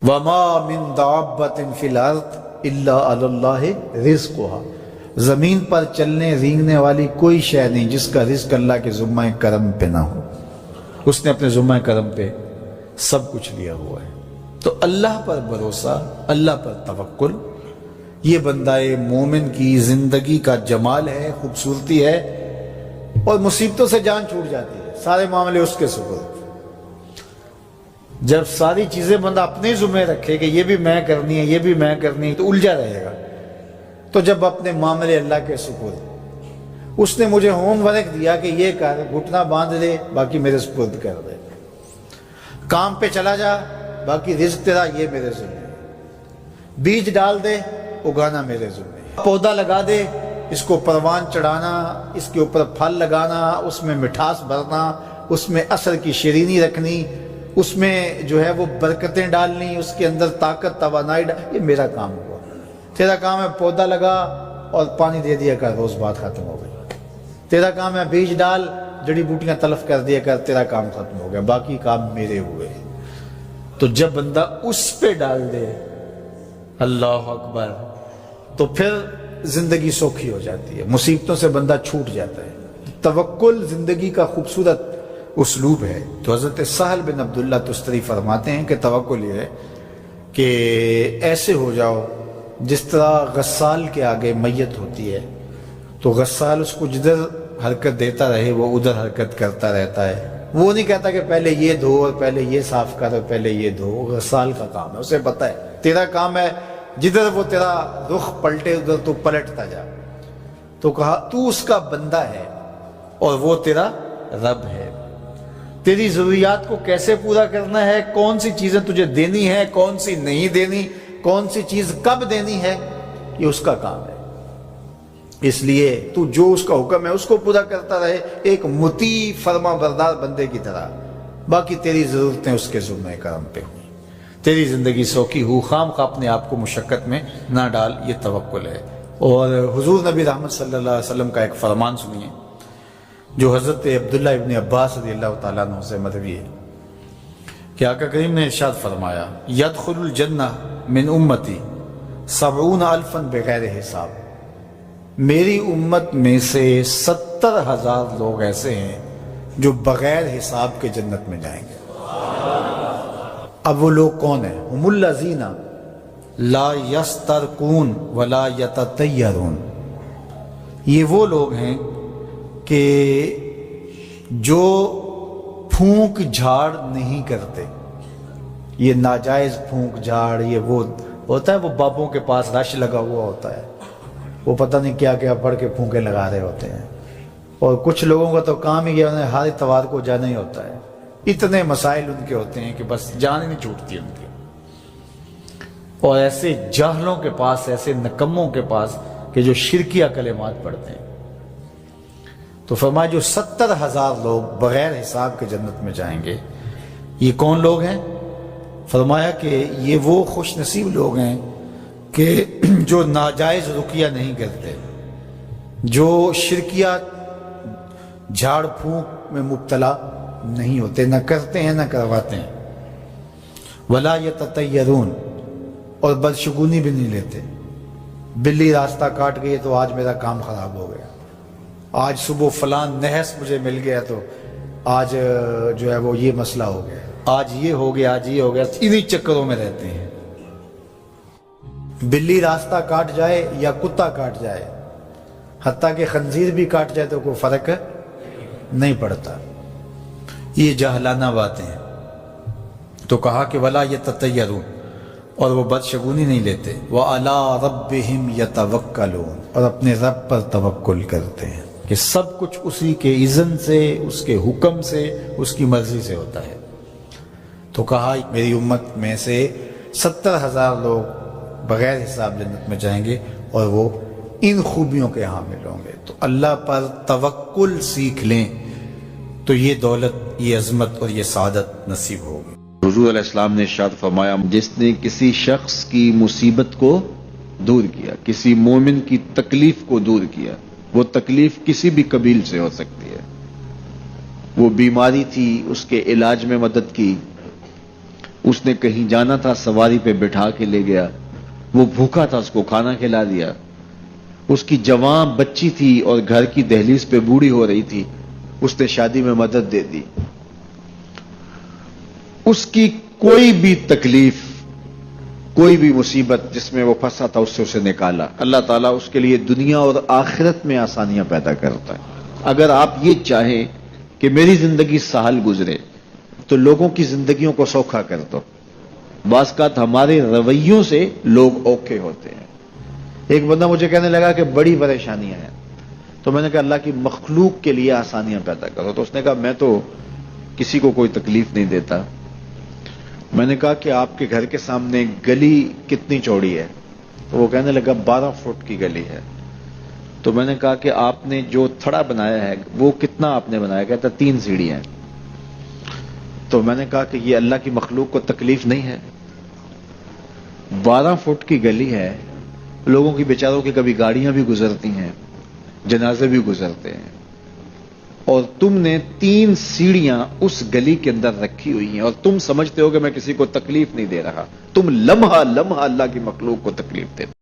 وما من دابۃ فی الارض الا علی اللہ رزقها، زمین پر چلنے رینگنے والی کوئی شے نہیں جس کا رزق اللہ کے ذمہ کرم پہ نہ ہو، اس نے اپنے ذمہ کرم پہ سب کچھ لیا ہوا ہے۔ تو اللہ پر بھروسہ، اللہ پر توکل، یہ بندہ مومن کی زندگی کا جمال ہے، خوبصورتی ہے، اور مصیبتوں سے جان چھوٹ جاتی ہے، سارے معاملے اس کے سپرد۔ جب ساری چیزیں بندہ اپنے ذمہ رکھے کہ یہ بھی میں کرنی ہے، یہ بھی میں کرنی ہے، تو الجھا رہے گا۔ تو جب اپنے معاملے اللہ کے سپرد، اس نے مجھے ہوم ورک دیا کہ یہ کر، گھٹنا باندھ دے، باقی میرے سپرد کر دے، کام پہ چلا جا، باقی رزق تیرا، یہ میرے ذمہ ہے، بیج ڈال دے، اگانا میرے ذمہ ہے، پودا لگا دے، اس کو پروان چڑھانا، اس کے اوپر پھل لگانا، اس میں مٹھاس بھرنا، اس میں عسل کی شیرینی رکھنی، اس میں جو ہے وہ برکتیں ڈالنی، اس کے اندر طاقت توانائی یہ میرا کام ہوا۔ تیرا کام ہے پودا لگا اور پانی دے دیا کر، روز بات ختم ہو گئی۔ تیرا کام ہے بیج ڈال، جڑی بوٹیاں تلف کر دیا کر، تیرا کام ختم ہو گیا، باقی کام میرے ہوئے۔ تو جب بندہ اس پہ ڈال دے، اللہ اکبر، تو پھر زندگی سوکھی ہو جاتی ہے، مصیبتوں سے بندہ چھوٹ جاتا ہے۔ توکل زندگی کا خوبصورت اسلوب ہے۔ تو حضرت سہل بن عبداللہ تستری فرماتے ہیں کہ توکل یہ ہے کہ ایسے ہو جاؤ جس طرح غسال کے آگے میت ہوتی ہے تو غسال اس کو جدھر حرکت دیتا رہے وہ ادھر حرکت کرتا رہتا ہے، وہ نہیں کہتا کہ پہلے یہ دھو اور پہلے یہ صاف کر اور پہلے یہ دھو۔ غسال کا کام ہے، اسے پتہ ہے تیرا کام ہے جدھر وہ تیرا رخ پلٹے ادھر تو پلٹتا جا۔ تو کہا تو اس کا بندہ ہے اور وہ تیرا رب ہے، تیری ضروریات کو کیسے پورا کرنا ہے، کون سی چیزیں تجھے دینی ہے، کون سی نہیں دینی، کون سی چیز کب دینی ہے، یہ اس کا کام ہے۔ اس لیے تو جو اس کا حکم ہے اس کو پورا کرتا رہے، ایک مطیع فرما بردار بندے کی طرح، باقی تیری ضرورتیں اس کے ذمہ کرم پہ ہوں، تیری زندگی سوکھی ہو، خام خواہ اپنے آپ کو مشقت میں نہ ڈال، یہ توکل ہے۔ اور حضور نبی رحمت صلی اللہ علیہ وسلم کا ایک فرمان سنیے جو حضرت عبداللہ ابن عباس رضی اللہ تعالیٰ عنہ سے مروی ہے کہ آقا کریم نے ارشاد فرمایا، یدخل الجنہ من امتی 70,000 بغیر حساب، میری امت میں سے 70,000 لوگ ایسے ہیں جو بغیر حساب کے جنت میں جائیں گے۔ اب وہ لوگ کون ہیں؟ ہم الذین لا یسترقون ولا یتطیرون، یہ وہ لوگ ہیں کہ جو پھونک جھاڑ نہیں کرتے۔ یہ ناجائز پھونک جھاڑ، یہ وہ ہوتا ہے، وہ بابوں کے پاس رش لگا ہوا ہوتا ہے، وہ پتہ نہیں کیا کیا پڑھ کے پھونکے لگا رہے ہوتے ہیں، اور کچھ لوگوں کا تو کام ہی انہیں ہر اتوار کو جانا ہی ہوتا ہے، اتنے مسائل ان کے ہوتے ہیں کہ بس جان ہی نہیں چھوٹتی ان کی۔ اور ایسے جاہلوں کے پاس، ایسے نکموں کے پاس کہ جو شرکیہ کلمات پڑھتے ہیں۔ تو فرمایا جو 70,000 لوگ بغیر حساب کے جنت میں جائیں گے، یہ کون لوگ ہیں؟ فرمایا کہ یہ وہ خوش نصیب لوگ ہیں کہ جو ناجائز رقیہ نہیں کرتے، جو شرکیہ جھاڑ پھونک میں مبتلا نہیں ہوتے، نہ کرتے ہیں نہ کرواتے ہیں، ولا یتطیرون، اور بدشگونی بھی نہیں لیتے۔ بلی راستہ کاٹ گئی تو آج میرا کام خراب ہو گیا، آج صبح فلان نحس مجھے مل گیا تو آج جو ہے وہ یہ مسئلہ ہو گیا، آج یہ ہو گیا، آج یہ ہو گیا، انہی چکروں میں رہتے ہیں۔ بلی راستہ کاٹ جائے یا کتا کاٹ جائے، حتیٰ کہ خنزیر بھی کاٹ جائے تو کوئی فرق نہیں پڑتا، یہ جاہلانہ باتیں ہیں۔ تو کہا کہ ولا یتطیرون، اور وہ بدشگونی نہیں لیتے، وَعَلَىٰ رَبِّهِمْ يَتَوَكَّلُونَ، اور اپنے رب پر توکل کرتے ہیں کہ سب کچھ اسی کے اذن سے، اس کے حکم سے، اس کی مرضی سے ہوتا ہے۔ تو کہا میری امت میں سے 70,000 لوگ بغیر حساب جنت میں جائیں گے اور وہ ان خوبیوں کے حامل ہوں گے۔ تو اللہ پر توکل سیکھ لیں تو یہ دولت، یہ عظمت اور یہ سعادت نصیب ہوگی۔ حضور علیہ السلام نے ارشاد فرمایا، جس نے کسی شخص کی مصیبت کو دور کیا، کسی مومن کی تکلیف کو دور کیا، وہ تکلیف کسی بھی قبیل سے ہو سکتی ہے، وہ بیماری تھی اس کے علاج میں مدد کی، اس نے کہیں جانا تھا، سواری پہ بٹھا کے لے گیا، وہ بھوکا تھا، اس کو کھانا کھلا دیا۔ اس کی جوان بچی تھی اور گھر کی دہلیز پہ بوڑھی ہو رہی تھی، اس نے شادی میں مدد دے دی۔ اس کی کوئی بھی تکلیف، کوئی بھی مصیبت جس میں وہ پھنسا تھا، اس سے اسے نکالا۔ اللہ تعالیٰ اس کے لیے دنیا اور آخرت میں آسانیاں پیدا کرتا ہے۔ اگر آپ یہ چاہیں کہ میری زندگی سہل گزرے تو لوگوں کی زندگیوں کو سوکھا کر دو۔ بعض اوقات ہمارے رویوں سے لوگ اوکھے ہوتے ہیں۔ ایک بندہ مجھے کہنے لگا کہ بڑی پریشانیاں ہیں، تو میں نے کہا اللہ کی مخلوق کے لیے آسانیاں پیدا کرو۔ تو اس نے کہا میں تو کسی کو کوئی تکلیف نہیں دیتا۔ میں نے کہا کہ آپ کے گھر کے سامنے گلی کتنی چوڑی ہے؟ تو وہ کہنے لگا 12 فٹ کی گلی ہے۔ تو میں نے کہا کہ آپ نے جو تھڑا بنایا ہے وہ کتنا آپ نے بنایا؟ کہتا 3 سیڑھیاں۔ تو میں نے کہا کہ یہ اللہ کی مخلوق کو تکلیف نہیں ہے؟ 12 فٹ کی گلی ہے، لوگوں کی بیچاروں کی کبھی گاڑیاں بھی گزرتی ہیں، جنازے بھی گزرتے ہیں، اور تم نے 3 سیڑھیاں اس گلی کے اندر رکھی ہوئی ہیں، اور تم سمجھتے ہو کہ میں کسی کو تکلیف نہیں دے رہا۔ تم لمحہ لمحہ اللہ کی مخلوق کو تکلیف دیتے